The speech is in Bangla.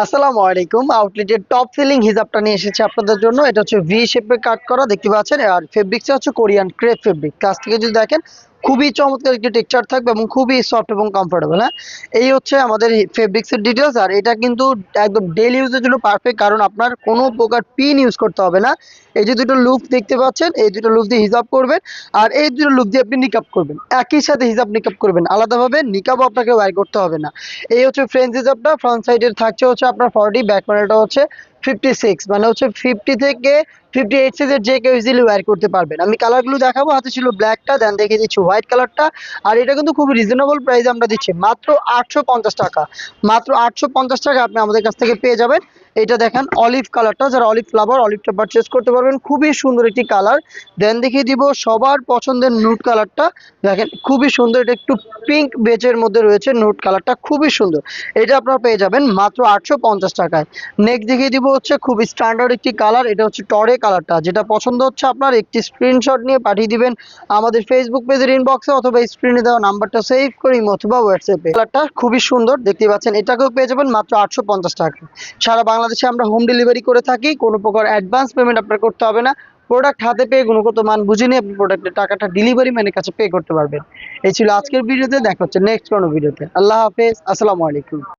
আসসালামু আলাইকুম। আউটলেটের টপ সেলিং হিজাবটা নিয়ে এসেছে আপনাদের জন্য। এটা হচ্ছে ভি শেপে কাট করা, দেখতে পাচ্ছেন। আর ফেব্রিক্সটা হচ্ছে কোরিয়ান ক্রেপ ফেব্রিক। কাছ থেকে যদি দেখেন খুবই চমৎকার একটি টেক্সচার থাকবে এবং খুবই সফট এবং কমফোর্টেবল। হ্যাঁ, এই হচ্ছে আমাদের ফেব্রিক্সের ডিটেলস। আর এটা কিন্তু একদম ডেইলি ইউজের জন্য পারফেক্ট, কারণ আপনার কোনো প্রকার পিন ইউজ করতে হবে না। এই যে দুটো লুপ দেখতে পাচ্ছেন, এই দুটো লুপ দিয়ে হিজাব করবেন, আর এই দুটো লুপ দিয়ে আপনি নিকাব করবেন। একই সাথে হিজাব নিকাব করবেন, আলাদাভাবে নিকাবও আপনাকে ওয়্যার করতে হবে না। এই হচ্ছে ফ্রেঞ্চ হিজাবটা। ফ্রন্ট সাইডের থাকছে হচ্ছে আপনার 40, ব্যাক প্যানেলটা হচ্ছে 56, মানে হচ্ছে 50 থেকে 58 সাইজের যে কেউ ইজিলি ওয়্যার করতে পারবেন। আমি কালারগুলো দেখাবো। হাতে ছিল ব্ল্যাকটা, দেন দেখিয়ে দিচ্ছি হোয়াইট কালারটা। আর এটা কিন্তু খুব রিজনেবল প্রাইসে আমরা দিচ্ছি, মাত্র 850 টাকা। মাত্র 850 টাকা আপনি আমাদের কাছ থেকে পেয়ে যাবেন। এটা দেখেন অলিভ কালারটা, যারা অলিভ ফ্লাভার, অলিভটা পারচেস করতে পারবেন। খুবই সুন্দর একটি কালার। দেন দেখিয়ে দিব সবার পছন্দের নুট কালারটা। দেখেন খুবই সুন্দর, এটা একটু পিঙ্ক বেজের মধ্যে রয়েছে। নুট কালারটা খুবই সুন্দর। এটা আপনারা পেয়ে যাবেন মাত্র 850 টাকায়। নেক্সট দেখিয়ে দিব হচ্ছে খুব স্ট্যান্ডার্ড একটি কালার। এটা হচ্ছে টরে কালারটা। যেটা পছন্দ হচ্ছে আপনার একটি স্ক্রিনশট নিয়ে পাঠিয়ে দিবেন আমাদের ফেসবুক পেজের ইনবক্সে, অথবা স্ক্রিনে দেওয়া নাম্বারটা সেভ করি, অথবা হোয়াটসঅ্যাপে। কালারটা খুবই সুন্দর, দেখতে পাচ্ছেন। এটাকেও পেয়ে যাবেন মাত্র 850 টাকা। সারা বাংলাদেশে আমরা হোম ডেলিভারি করে থাকি। কোনো প্রকার অ্যাডভান্স পেমেন্ট আপনার করতে হবে না। প্রোডাক্ট হাতে পেয়ে গুণগত মান বুঝে নিয়ে আপনি প্রোডাক্টের টাকাটা ডেলিভারি ম্যানের কাছে পে করতে পারবেন। এই ছিল আজকের ভিডিওতে। দেখা হচ্ছে নেক্সট কোনো ভিডিওতে। আল্লাহ হাফেজ, আসসালামু আলাইকুম।